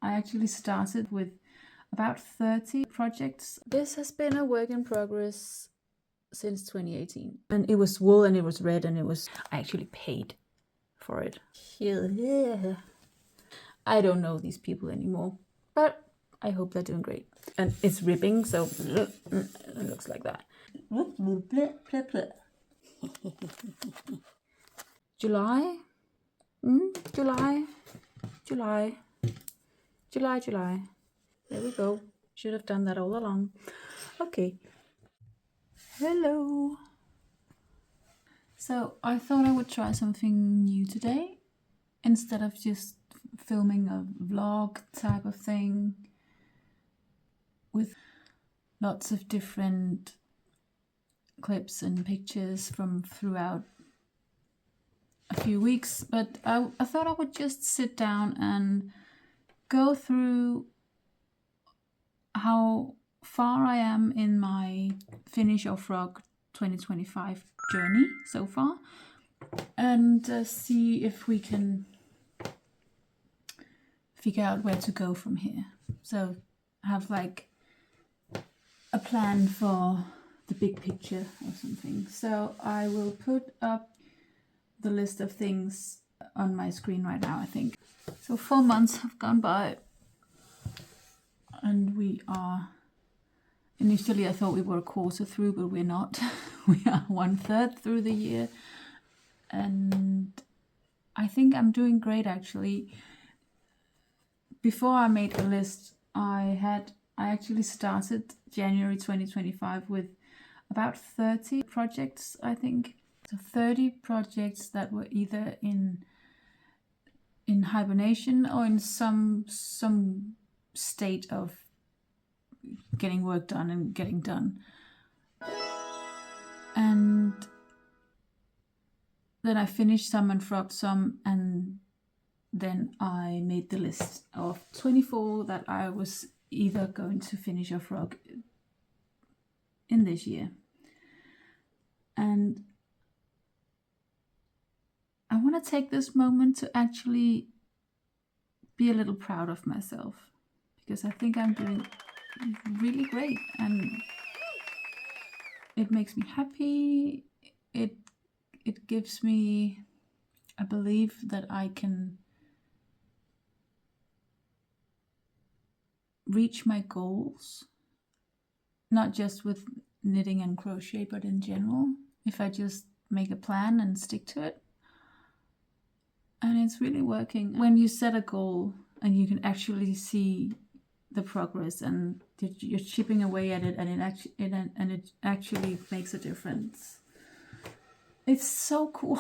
I actually started with about 30 projects. This has been a work in progress since 2018. And it was wool and it was red and I actually paid for it. Yeah. I don't know these people anymore, but I hope they're doing great. And it's ripping, so it looks like that. July? July. There we go. Should have done that all along. Okay. Hello. So I thought I would try something new today. Instead of just filming a vlog type of thing with lots of different clips and pictures from throughout a few weeks, but I thought I would just sit down and go through how far I am in my Finish Your Frog 2025 journey so far, and see if we can figure out where to go from here. So have like a plan for the big picture or something. So I will put up the list of things on my screen right now, I think. So 4 months have gone by and we are, initially I thought we were a quarter through, but we're not. We are 1/3 through the year. And I think I'm doing great actually. Before I made the list, I actually started January 2025 with about 30 projects, I think. So 30 projects that were either in hibernation or in some state of getting work done and getting done. And then I finished some and frogged some, and then I made the list of 24 that I was either going to finish or frog in this year. And I want to take this moment to actually be a little proud of myself, because I think I'm doing really great and it makes me happy. It gives me a belief that I can reach my goals, not just with knitting and crochet, but in general, if I just make a plan and stick to it. And it's really working. When you set a goal and you can actually see the progress and you're chipping away at it, and it actually makes a difference. It's so cool.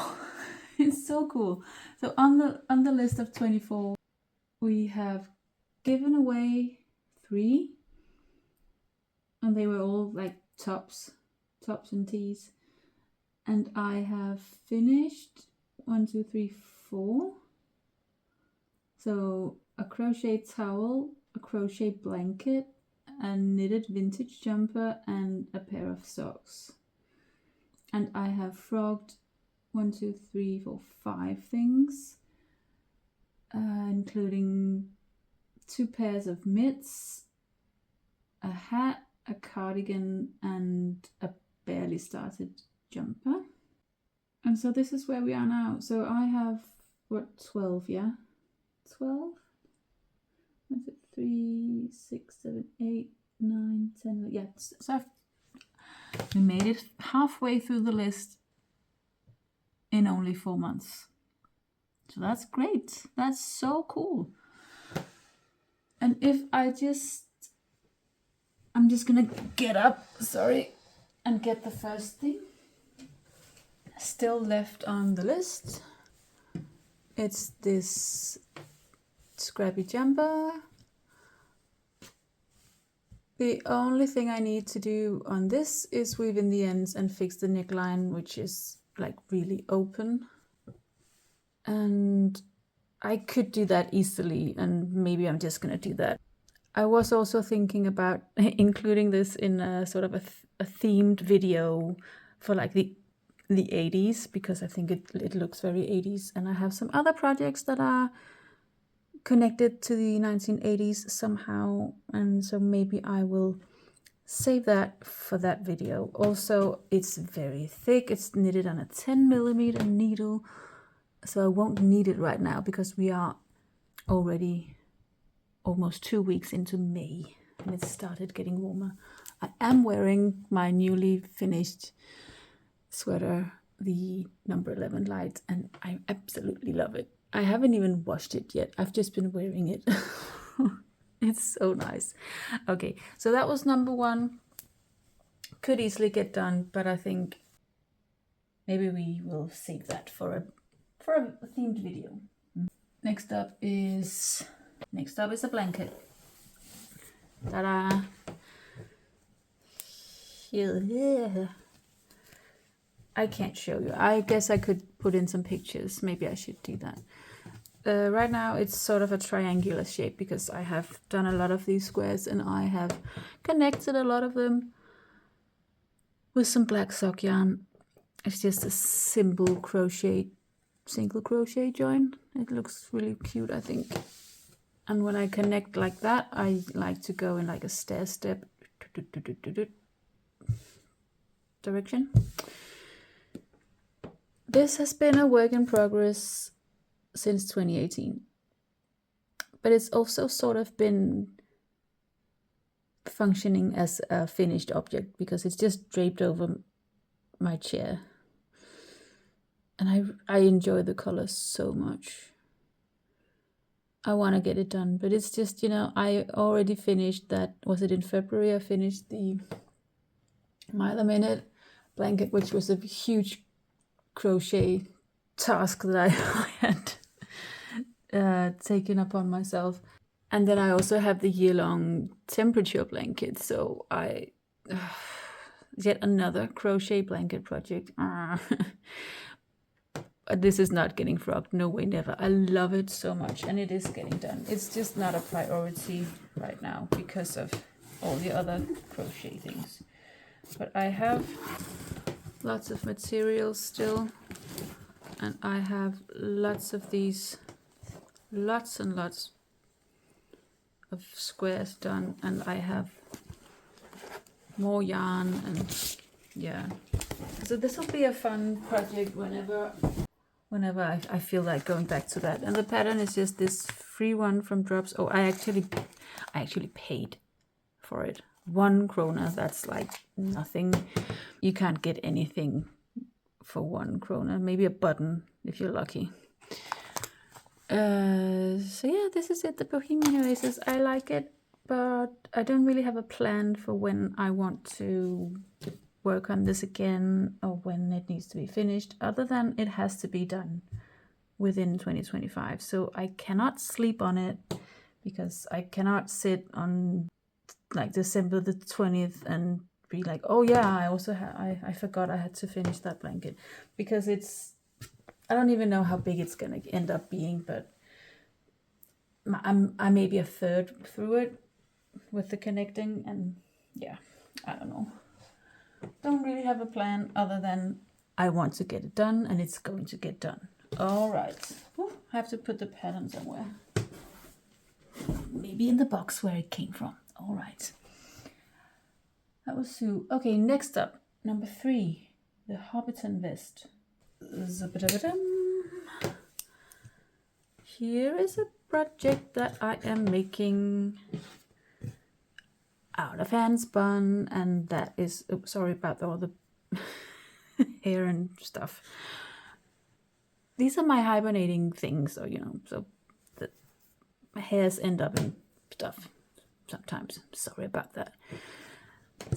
It's so cool. So on the list of 24, we have given away 3, and they were all like tops and tees. And I have finished 1, 2, 3, 4. So a crochet towel, a crochet blanket, a knitted vintage jumper, and a pair of socks. And I have frogged 1, 2, 3, 4, 5 things, including 2 pairs of mitts, a hat, a cardigan, and a barely started jumper. And so this is where we are now. So I have, 12, yeah? 12? Is it 3, 6, 7, 8, 9, 10, yeah. So we made it halfway through the list in only 4 months. So that's great. That's so cool. And if I'm just gonna get up, and get the first thing still left on the list. It's this scrappy jumper. The only thing I need to do on this is weave in the ends and fix the neckline, which is like really open. And I could do that easily, and maybe I'm just gonna do that. I was also thinking about including this in a sort of a themed video for like the 80s, because I think it looks very 80s. And I have some other projects that are connected to the 1980s somehow, and so maybe I will save that for that video. Also, it's very thick. It's knitted on a 10mm needle, so I won't need it right now because we are already almost 2 weeks into May and it started getting warmer. I am wearing my newly finished sweater, the number 11 light, and I absolutely love it. I haven't even washed it yet. I've just been wearing it. It's so nice. Okay, so that was number 1. Could easily get done, but I think maybe we will save that for a themed video. Next up is a blanket. Ta-da! Yeah. I can't show you. I guess I could put in some pictures. Maybe I should do that. Right now it's sort of a triangular shape because I have done a lot of these squares and I have connected a lot of them with some black sock yarn. It's just a simple crochet, single crochet join. It looks really cute, I think. And when I connect like that, I like to go in like a stair step direction. This has been a work in progress since 2018, but it's also sort of been functioning as a finished object because it's just draped over my chair, and I enjoy the colors so much. I want to get it done, but it's just, you know, I already finished that. Was it in February? I finished the mile a minute blanket, which was a huge crochet task that I had taken upon myself. And then I also have the year-long temperature blanket, so yet another crochet blanket project. This is not getting frogged, no way, never. I love it so much, and it is getting done. It's just not a priority right now because of all the other crochet things. But I have lots of materials still, and I have lots of these, lots and lots of squares done, and I have more yarn, and yeah. So this will be a fun project whenever I feel like going back to that. And the pattern is just this free one from Drops. Oh, I actually paid for it. 1 krona, that's like nothing. You can't get anything for 1 krona. Maybe a button if you're lucky. So yeah, this is it, the Bohemian Oasis. I like it, but I don't really have a plan for when I want to work on this again or when it needs to be finished, other than it has to be done within 2025. So I cannot sleep on it because I cannot sit on like December the 20th and be like, oh yeah, I forgot I had to finish that blanket, because I don't even know how big it's gonna end up being, but I may be a third through it with the connecting, and yeah, I don't know. Don't really have a plan other than I want to get it done, and it's going to get done. All right. Whew, I have to put the pattern somewhere. Maybe in the box where it came from. All right. That was Sue. Okay, next up, number 3, the Hobbiton vest. Here is a project that I am making out of hand spun, and that is, oh, sorry about all the hair and stuff. These are my hibernating things, so you know, so the hairs end up in stuff sometimes. Sorry about that.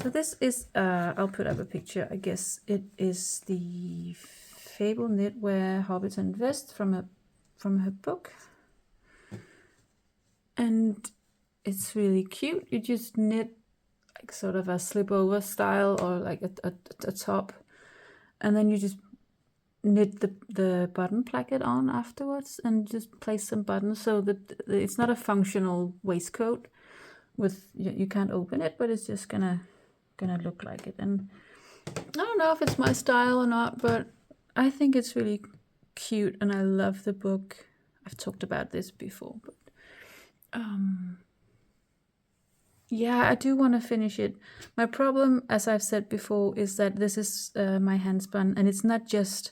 So this is, I'll put up a picture. I guess it is the Fable Knitwear Hobbiton vest from her book, and it's really cute. You just knit like sort of a slip over style, or like a top, and then you just knit the button placket on afterwards and just place some buttons, so that it's not a functional waistcoat with, you can't open it, but it's just gonna look like it. And I don't know if it's my style or not, but I think it's really cute, and I love the book. I've talked about this before, but yeah, I do want to finish it. My problem, as I've said before, is that this is my handspun, and it's not just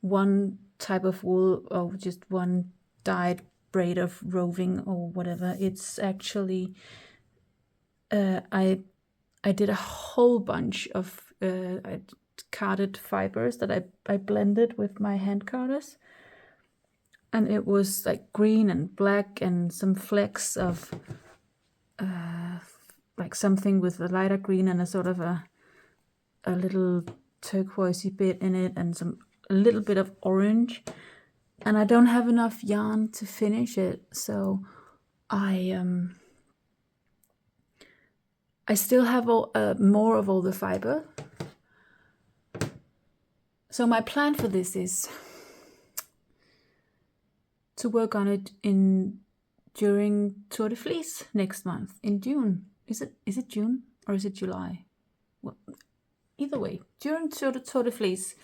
one type of wool or just one dyed braid of roving or whatever. It's actually I did a whole bunch of carded fibers that I blended with my hand carders, and it was like green and black and some flecks of like something with a lighter green and a sort of a little turquoisey bit in it, and a little bit of orange. And I don't have enough yarn to finish it, so I still have more of all the fiber. So my plan for this is to work on it during Tour de Fleece next month in June. Is it June or is it July? Well, either way, during Tour de Fleece,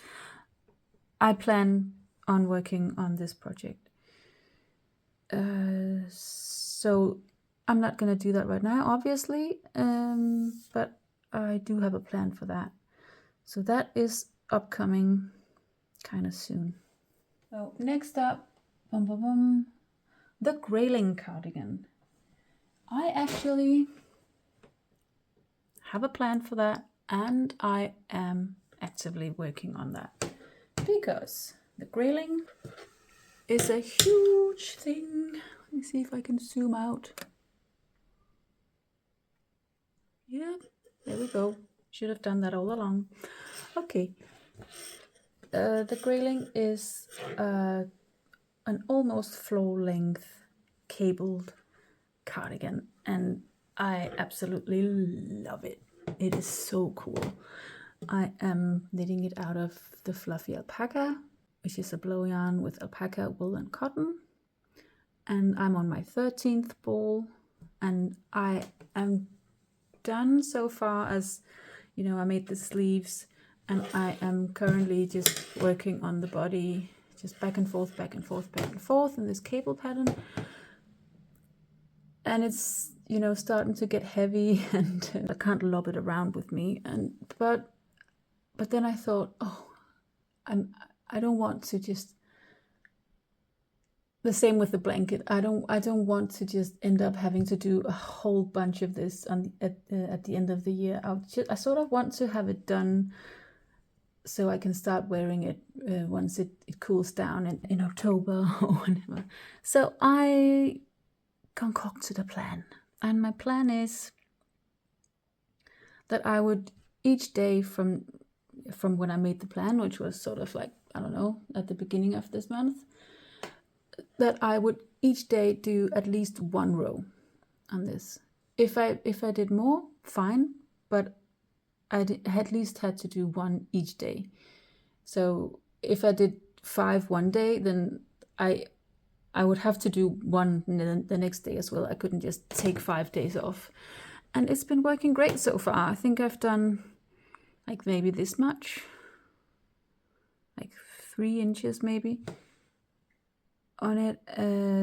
I plan on working on this project. So I'm not going to do that right now, obviously, but I do have a plan for that. So that is upcoming kind of soon. So next up, the grayling cardigan. I actually have a plan for that, and I am actively working on that because the grayling is a huge thing. Let me see if I can zoom out. Yeah, there we go. Should have done that all along. Okay. The grayling is an almost floor length cabled cardigan, and I absolutely love it. It is so cool. I am knitting it out of the fluffy alpaca, which is a blow yarn with alpaca, wool and cotton, and I'm on my 13th ball, and I am done so far. As you know, I made the sleeves, and I am currently just working on the body, just back and forth, back and forth, back and forth in this cable pattern. And it's, you know, starting to get heavy, and I can't lob it around with me. But then I thought, oh, I don't want to just, the same with the blanket. I don't want to just end up having to do a whole bunch of this at the end of the year. I sort of want to have it done so I can start wearing it once it cools down in October or whenever. So I concocted a plan, and my plan is that I would each day from when I made the plan, which was sort of like, I don't know, at the beginning of this month, that I would each day do at least one row on this. If I did more, fine, but I at least had to do one each day. So if I did 5 one day, then I would have to do one the next day as well. I couldn't just take 5 days off. And it's been working great so far. I think I've done like maybe this much, like 3 inches maybe on it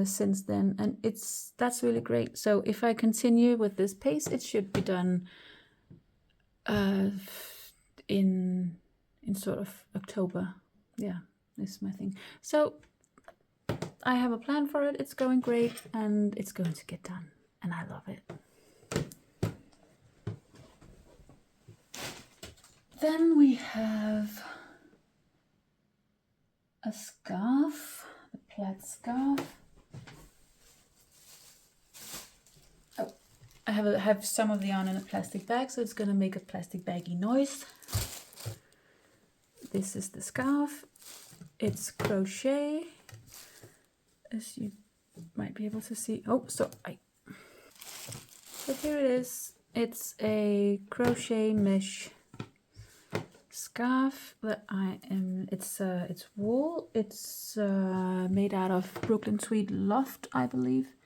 since then, and that's really great. So if I continue with this pace, it should be done in sort of October. Yeah, this is my thing. So I have a plan for it. It's going great, and it's going to get done, and I love it. Then we have a scarf, a plaid scarf. Oh, I have some of the yarn in a plastic bag, so it's going to make a plastic baggy noise. This is the scarf. It's crochet, as you might be able to see. Oh, so here it is. It's a crochet mesh scarf that it's wool. It's made out of Brooklyn Tweed Loft, I believe.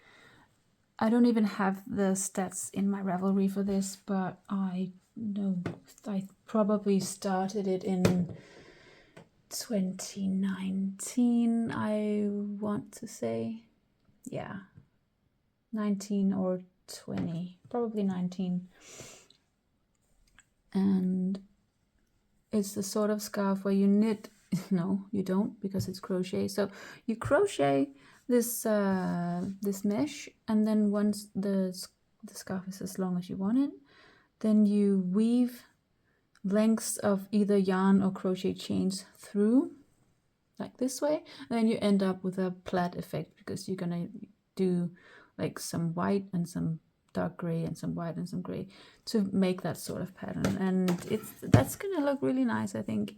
I don't even have the stats in my Ravelry for this, but I know I probably started it in 2019, I want to say. Yeah, 19 or 20, probably 19. And it's the sort of scarf where you knit. No, you don't, because it's crochet. So you crochet this this mesh, and then once the scarf is as long as you want it, then you weave lengths of either yarn or crochet chains through, like this way, and then you end up with a plaid effect, because you're gonna do like some white and some dark gray and some white and some gray to make that sort of pattern, and that's gonna look really nice, I think.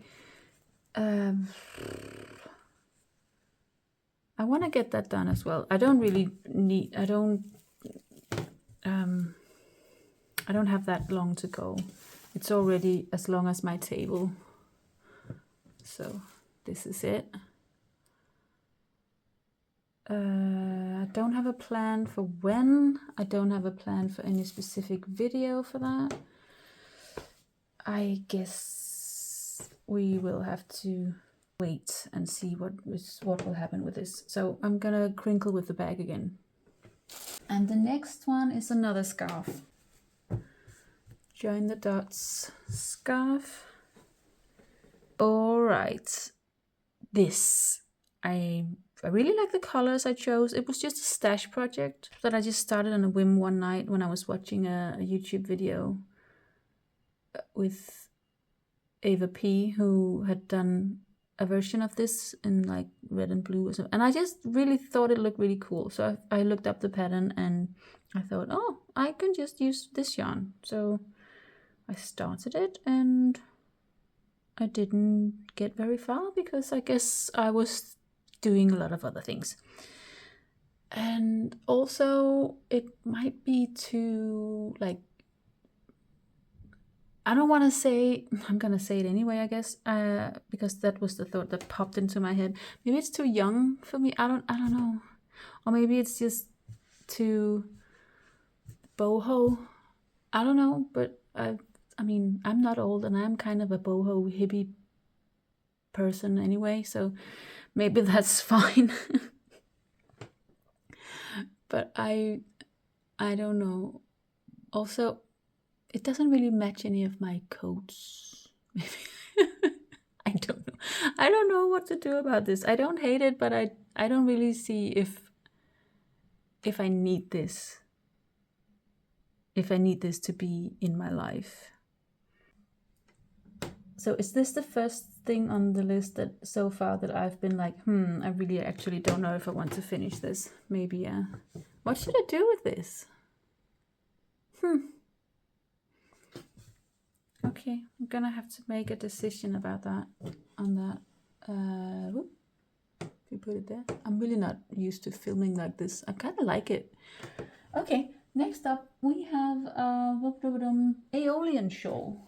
I want to get that done as well. I don't really need, I don't have that long to go. It's already as long as my table. So this is it. I don't have a plan for when. I don't have a plan for any specific video for that. I guess we will have to wait and see what will happen with this. So I'm gonna crinkle with the bag again. And the next one is another scarf. Join the dots scarf. All right, this I really like the colors I chose. It was just a stash project that I just started on a whim one night when I was watching a YouTube video with Ava P, who had done a version of this in like red and blue or something. And I just really thought it looked really cool. So I looked up the pattern and I thought, oh, I can just use this yarn. So I started it and I didn't get very far because I guess I was doing a lot of other things. And also it might be too, like, I don't want to say, I'm going to say it anyway, I guess, because that was the thought that popped into my head. Maybe it's too young for me. I don't know. Or maybe it's just too boho. I don't know, but I mean, I'm not old and I'm kind of a boho hippie person anyway, so maybe that's fine. But I don't know. Also, it doesn't really match any of my coats. Maybe. I don't know. I don't know what to do about this. I don't hate it, but I don't really see if I need this. If I need this to be in my life. So is this the first thing on the list that so far that I've been like, I really actually don't know if I want to finish this. Maybe, yeah. What should I do with this? Okay, I'm gonna have to make a decision about that. On that. Whoop. If you put it there. I'm really not used to filming like this. I kind of like it. Okay, next up we have Aeolian shawl.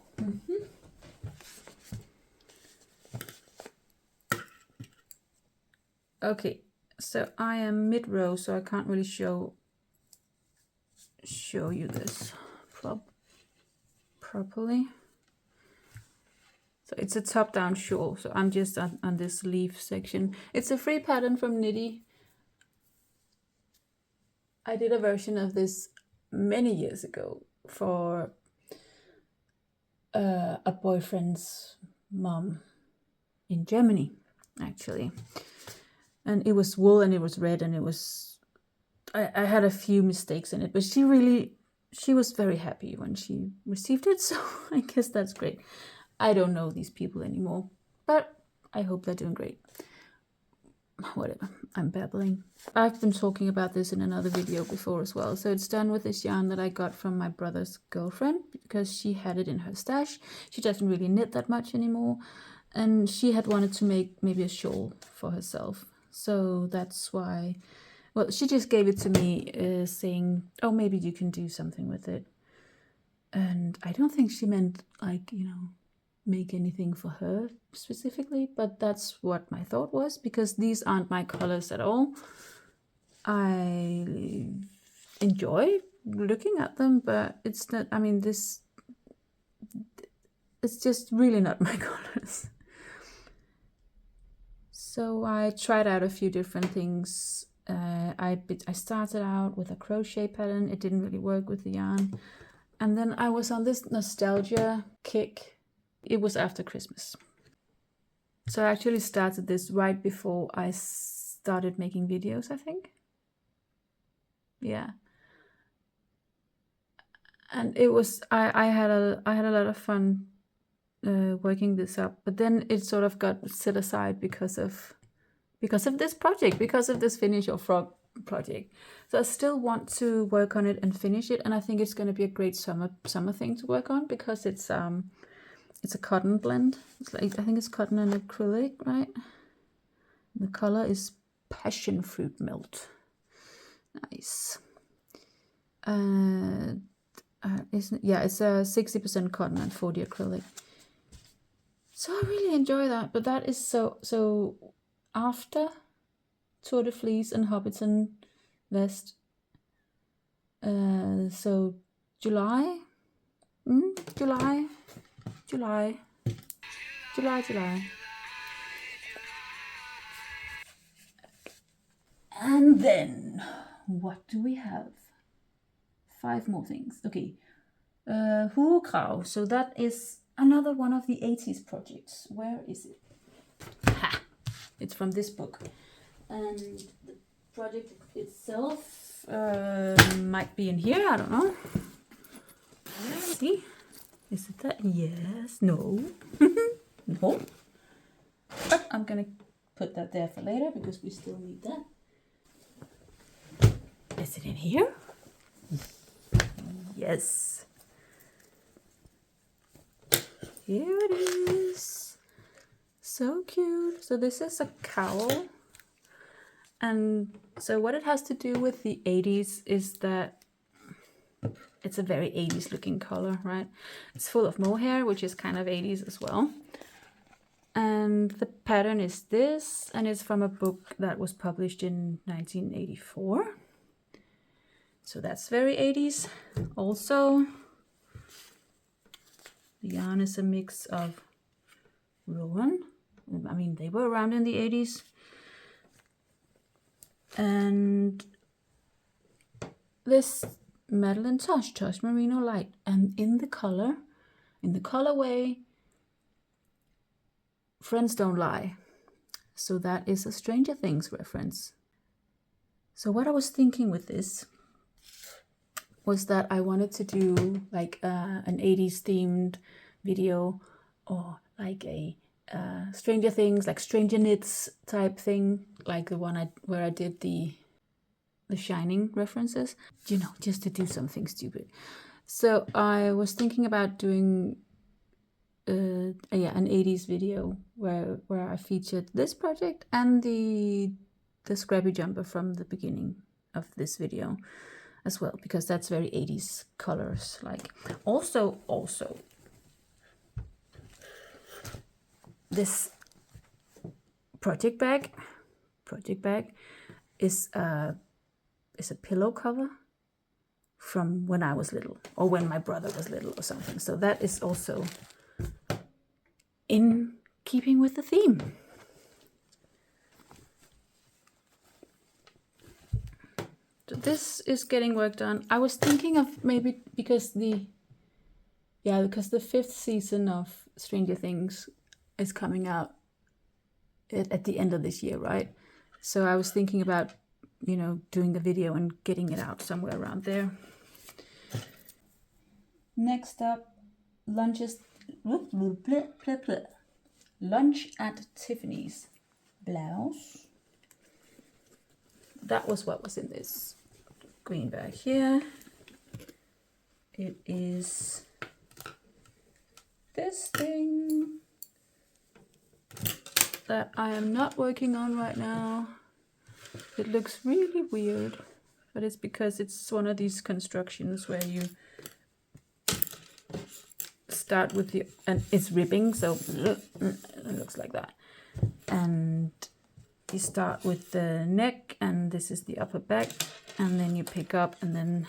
Okay, so I am mid-row, so I can't really show you this properly. So it's a top-down shawl, so I'm just on this leaf section. It's a free pattern from Knitty. I did a version of this many years ago for a boyfriend's mom in Germany, actually. And it was wool and it was red and it was, I had a few mistakes in it, but she was very happy when she received it, so I guess that's great. I don't know these people anymore, but I hope they're doing great. Whatever, I'm babbling. I've been talking about this in another video before as well. So it's done with this yarn that I got from my brother's girlfriend because she had it in her stash. She doesn't really knit that much anymore, and she had wanted to make maybe a shawl for herself. So that's why, well, she just gave it to me saying, oh, maybe you can do something with it. And I don't think she meant like, you know, make anything for her specifically, but that's what my thought was, because these aren't my colors at all. I enjoy looking at them, but it's not, I mean, it's just really not my colors. So I tried out a few different things I started out with a crochet pattern. It didn't really work with the yarn. And then I was on this nostalgia kick. It was after Christmas. So I actually started this right before I started making videos, I think. Yeah. And it was, I had a lot of fun working this up, but then it sort of got set aside because of this project, because of this Finish Your Frog project. So I still want to work on it and finish it, and I think it's going to be a great summer thing to work on, because it's a cotton blend. It's like, I think it's cotton and acrylic, right? The color is passion fruit melt. Nice. It's a 60% cotton and 40 acrylic. So I really enjoy that, but that is so after Tour de Fleece and Hobbiton Vest. So July. And then what do we have? 5 more things. Okay. Hoekrauw. So that is another one of the 80s projects. Where is it? Ha! It's from this book. And the project itself might be in here. I don't know. Let's see. Is it that? Yes. No. No. But I'm gonna put that there for later because we still need that. Is it in here? Yes. Here it is. So cute. So this is a cowl. And so what it has to do with the 80s is that it's a very 80s looking color, right? It's full of mohair, which is kind of 80s as well. And the pattern is this, and it's from a book that was published in 1984. So that's very 80s. Also, the yarn is a mix of Rowan. I mean, they were around in the 80s. And this Madeline Tosh Merino Light. And in the colorway, Friends Don't Lie. So that is a Stranger Things reference. So what I was thinking with this was that I wanted to do like an 80s themed video, or like a Stranger Things, like Stranger Knits type thing, like the one where I did the Shining references, you know, just to do something stupid. So I was thinking about doing an 80s video where I featured this project and the scrappy jumper from the beginning of this video as well, because that's very 80s colors. Like also this project bag is a pillow cover from when I was little, or when my brother was little or something. So that is also in keeping with the theme. So this is getting work done. I was thinking of maybe because the 5th season of Stranger Things is coming out at the end of this year, right? So I was thinking about, you know, doing the video and getting it out somewhere around there. Next up, lunch at Tiffany's blouse. That was what was in this green bag here. It is this thing that I am not working on right now. It looks really weird, but it's because it's one of these constructions where you start with and it's ribbing, so it looks like that. And you start with the neck, and this is the upper back, and then you pick up, and then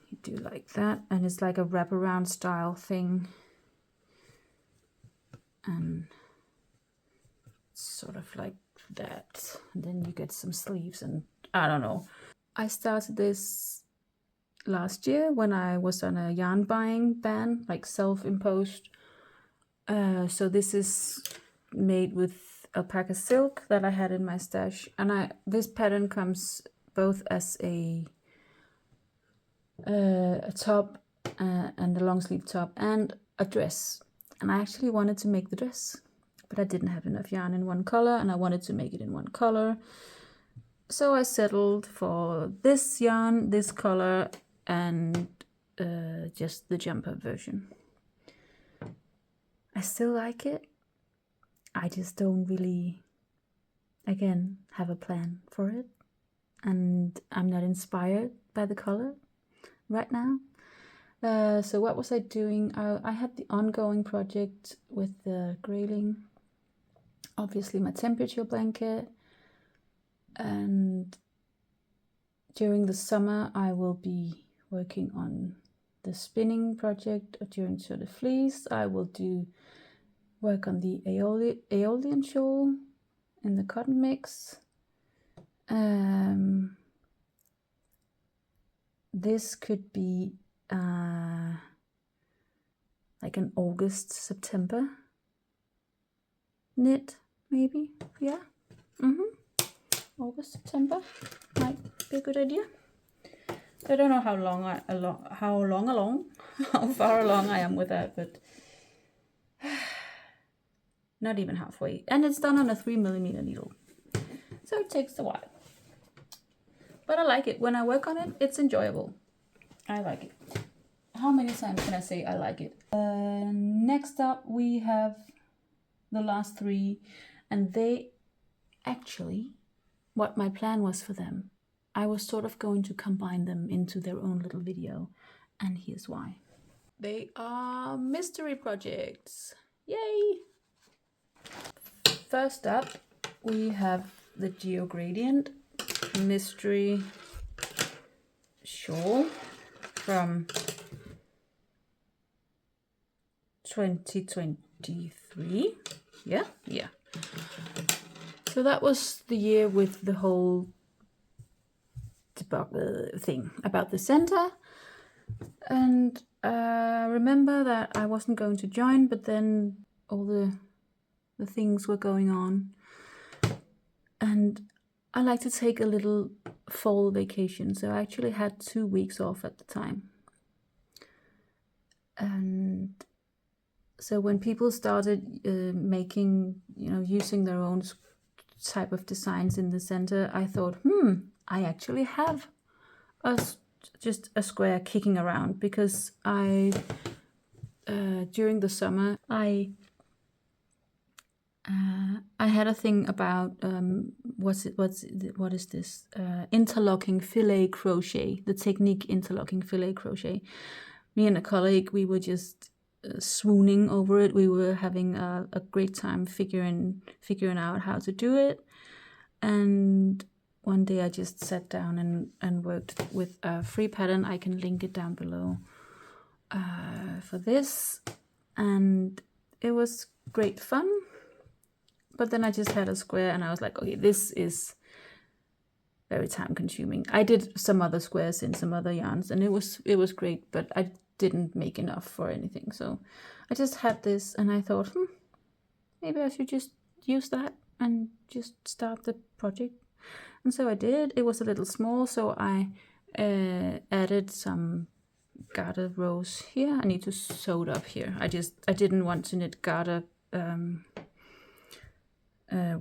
you do like that, and it's like a wraparound style thing, and it's sort of like that. And then you get some sleeves and I don't know. I started this last year when I was on a yarn buying ban, like self-imposed. So this is made with alpaca silk that I had in my stash, and this pattern comes both as a top and a long sleeve top and a dress. And I actually wanted to make the dress, but I didn't have enough yarn in one color, and I wanted to make it in one color. So I settled for this yarn, this color, and just the jumper version. I still like it. I just don't really, again, have a plan for it. And I'm not inspired by the color right now. So what was I doing? I had the ongoing project with the grayling, obviously my temperature blanket, and during the summer I will be working on the spinning project. During the fleece I will do work on the Aeolian shawl in the cotton mix. This could be like an August, September knit, maybe. Yeah. August, September might be a good idea. I don't know how far along I am with that, but not even halfway. And it's done on a 3mm needle, so it takes a while. But I like it. When I work on it, it's enjoyable. I like it. How many times can I say I like it? Next up we have the last three, and they actually, what my plan was for them, I was sort of going to combine them into their own little video, and here's why. They are mystery projects. Yay! First up, we have the Geo Gradient mystery shawl from 2023. Yeah. So that was the year with the whole thing about the center, and remember that I wasn't going to join, but then all the things were going on, and I like to take a little fall vacation, so I actually had 2 weeks off at the time. And so when people started making, using their own type of designs in the center, I thought, I actually have just a square kicking around, because during the summer I had a thing about what is this interlocking filet crochet, the technique interlocking filet crochet. Me and a colleague, we were just swooning over it. We were having a great time figuring out how to do it. And one day I just sat down and worked with a free pattern. I can link it down below for this, and it was great fun. But then I just had a square, and I was like, okay, this is very time consuming. I did some other squares in some other yarns, and it was great, but I didn't make enough for anything. So I just had this, and I thought, maybe I should just use that and just start the project. And so I did. It was a little small, so I added some garter rows here. I need to sew it up here. I didn't want to knit garter.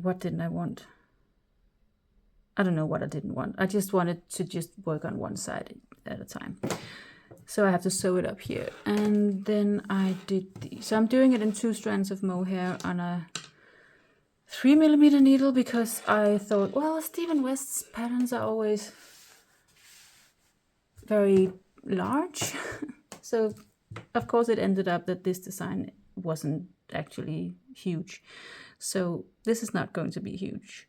What didn't I want? I don't know what I didn't want. I just wanted to just work on one side at a time. So I have to sew it up here. And then I did these. So I'm doing it in 2 strands of mohair on a 3mm needle, because I thought, well, Stephen West's patterns are always very large. So of course it ended up that this design wasn't actually huge. So this is not going to be huge.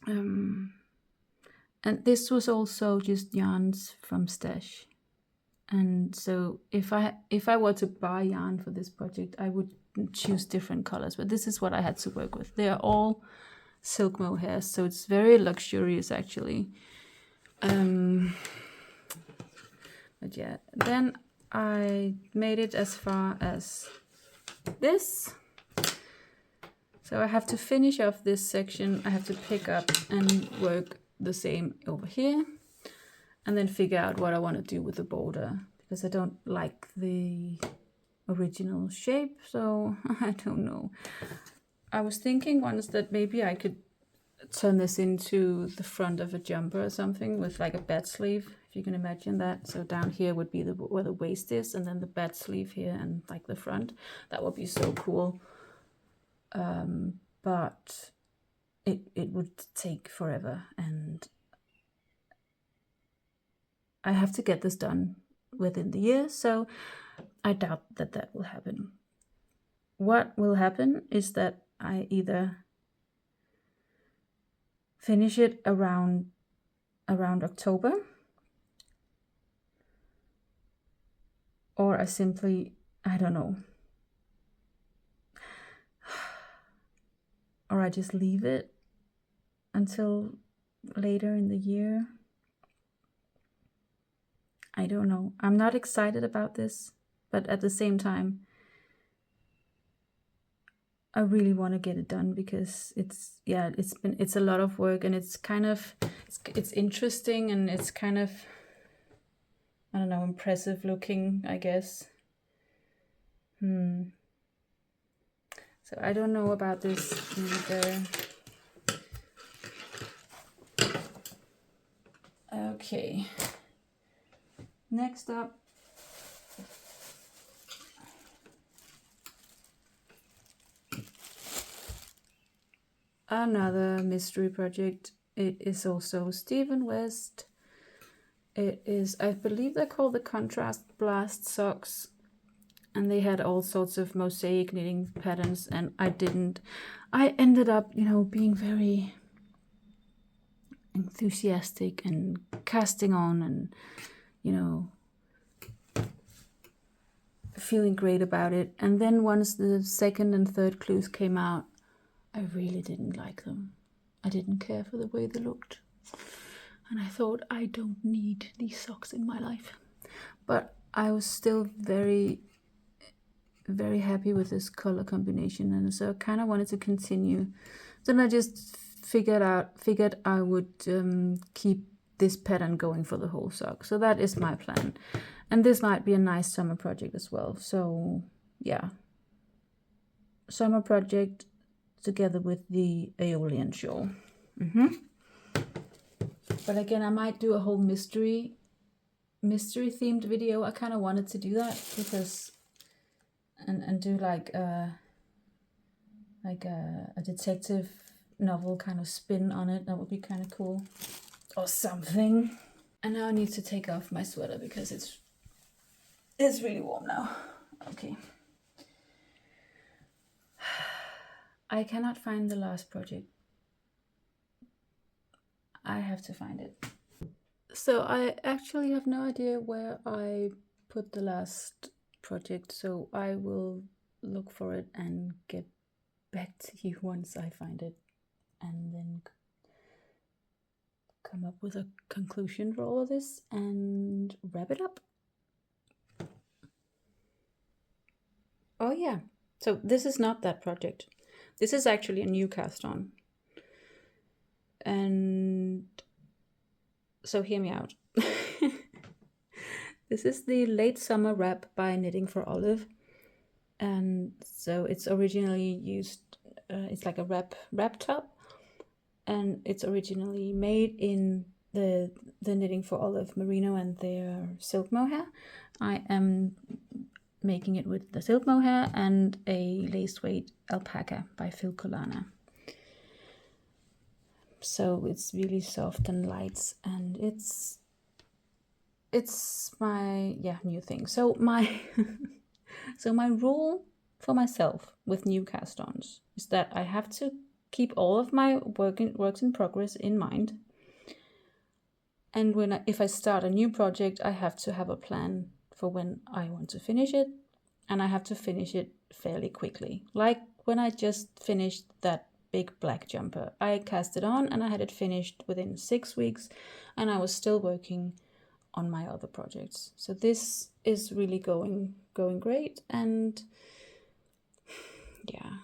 And this was also just yarns from stash. And so if I were to buy yarn for this project, I would choose different colors, but this is what I had to work with. They are all silk mohair, so it's very luxurious actually. But yeah, then I made it as far as this. So I have to finish off this section. I have to pick up and work the same over here, and then figure out what I want to do with the border, because I don't like the original shape, so I don't know. I was thinking once that maybe I could turn this into the front of a jumper or something with like a bat sleeve, if you can imagine that. So down here would be where the waist is, and then the bat sleeve here and like the front. That would be so cool. But it would take forever, and I have to get this done within the year, so I doubt that that will happen. What will happen is that I either finish it around October, or I simply, I don't know, or I just leave it until later in the year. I don't know. I'm not excited about this, but at the same time, I really want to get it done, because it's a lot of work, and it's kind of, it's interesting, and it's kind of, I don't know, impressive looking, I guess. So I don't know about this either. Okay. Next up, another mystery project. It is also Stephen West. It is, I believe they're called the Contrast Blast socks, and they had all sorts of mosaic knitting patterns, and I ended up, being very enthusiastic and casting on, and feeling great about it. And then once the second and third clues came out, I really didn't like them. I didn't care for the way they looked, and I thought, I don't need these socks in my life. But I was still very, very happy with this color combination, and so I kind of wanted to continue. Then I just figured I would keep this pattern going for the whole sock. So that is my plan, and this might be a nice summer project as well. So yeah, summer project together with the Aeolian shawl. But again, I might do a whole mystery themed video. I kind of wanted to do that, because and do like a detective novel kind of spin on it. That would be kind of cool, or something. And now I need to take off my sweater, because it's really warm now. Okay. I cannot find the last project. I have to find it. So I actually have no idea where I put the last project, so I will look for it and get back to you once I find it, and then come up with a conclusion for all of this and wrap it up. Oh yeah, so this is not that project. This is actually a new cast on. And so hear me out. This is the Late Summer Wrap by Knitting for Olive. And so it's originally used, it's like a wrap top, and it's originally made in the Knitting for Olive merino and their silk mohair. I am making it with the silk mohair and a lace weight alpaca by Phil Colana. So it's really soft and light, and it's my new thing. So my my rule for myself with new cast-ons is that I have to keep all of my works in progress in mind, and if I start a new project, I have to have a plan for when I want to finish it, and I have to finish it fairly quickly. Like when I just finished that big black jumper, I cast it on and I had it finished within 6 weeks, and I was still working on my other projects. So this is really going great. And yeah,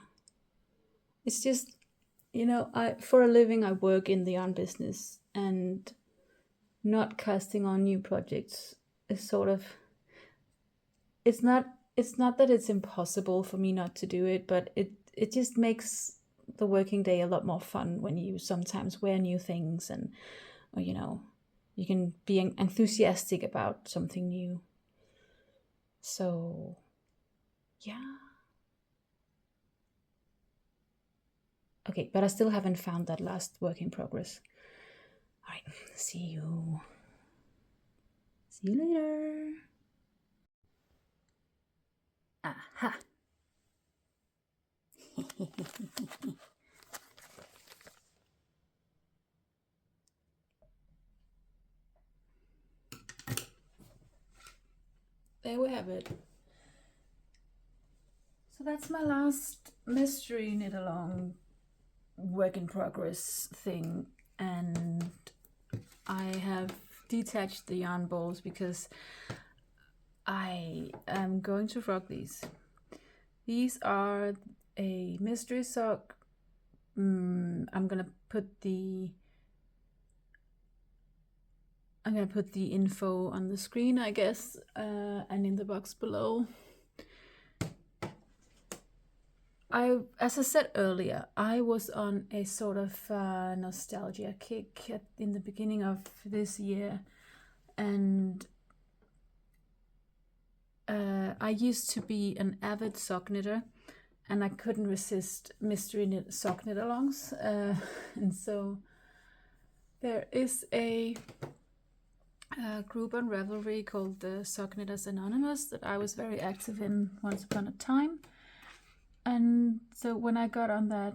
it's just, you know, for a living I work in the yarn business, and not casting on new projects is sort of, it's not that it's impossible for me not to do it, but it just makes the working day a lot more fun when you sometimes wear new things, and, or, you know, you can be enthusiastic about something new. So yeah. Okay, but I still haven't found that last work in progress. All right, see you later. Aha. There we have it. So that's my last mystery knit along work in progress thing, and I have detached the yarn balls because I am going to frog these. These are a mystery sock. I'm gonna put the info on the screen, I guess, and in the box below. As I said earlier, I was on a sort of nostalgia kick in the beginning of this year, and I used to be an avid sock knitter, and I couldn't resist mystery sock knit alongs, and so there is a group on Ravelry called the Sock Knitters Anonymous that I was very active in once upon a time. And so when I got on that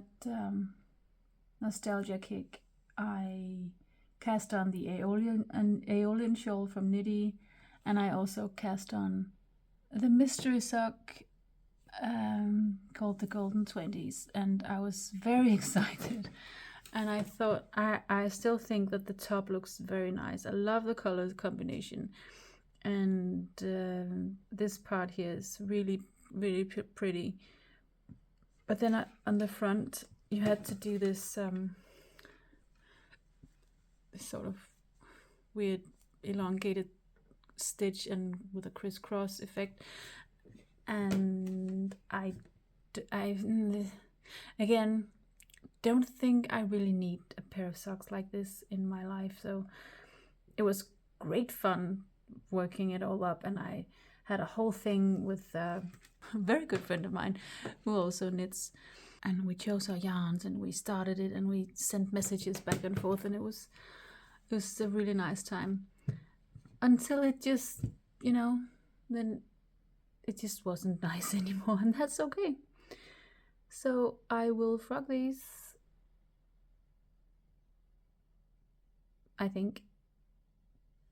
nostalgia kick, I cast on the Aeolian shawl from Knitty, and I also cast on the mystery sock called the Golden 20s, and I was very excited. And I thought, I still think that the top looks very nice. I love the color combination, and this part here is really, really pretty. But then on the front, you had to do this sort of weird elongated stitch and with a crisscross effect. And I again don't think I really need a pair of socks like this in my life. So it was great fun working it all up, and I had a whole thing with a very good friend of mine who also knits, and we chose our yarns and we started it and we sent messages back and forth, and it was a really nice time until it just, you know, then it just wasn't nice anymore, and that's okay. So I will frog these, I think.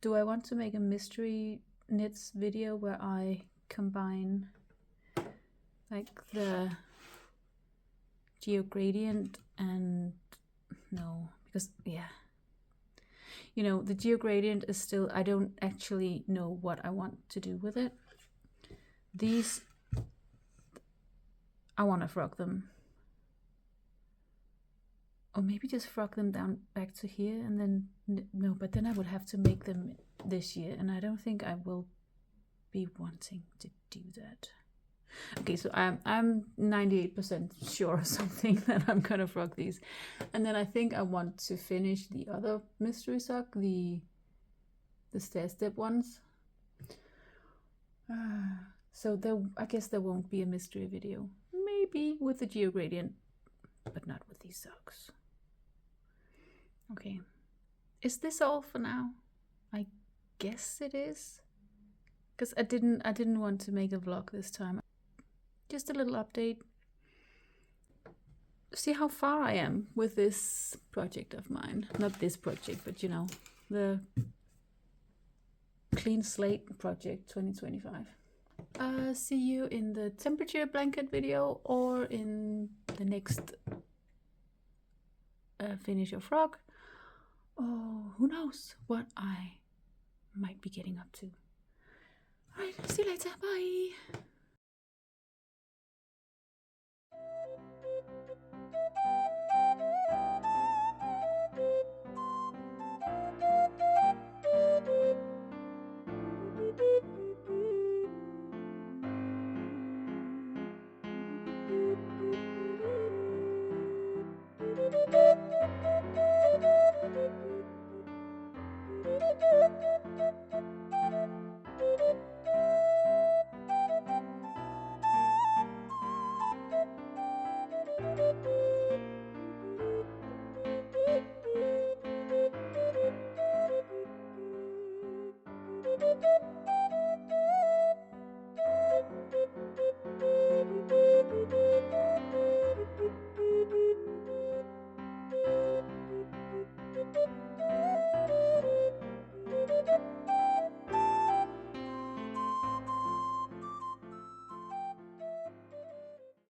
Do I want to make a mystery knits video where I combine like the geogradient and no, because yeah, you know, the geogradient is still, I don't actually know what I want to do with it. These, I want to frog them, or maybe just frog them down back to here, and then no, but then I would have to make them this year, and I don't think I will be wanting to do that. Okay, so I'm 98% sure or something that I'm gonna frog these, and then I think I want to finish the other mystery sock, the stair step ones. So there, I guess there won't be a mystery video. Maybe with the geogradient, but not with these socks. Okay, is this all for now? I guess it is, because I didn't want to make a vlog this time. Just a little update. See how far I am with this project of mine. Not this project, but you know, the Clean Slate project 2025. see you in the temperature blanket video or in the next finish your frog. Oh, who knows what I might be getting up to. Alright, see you later. Bye.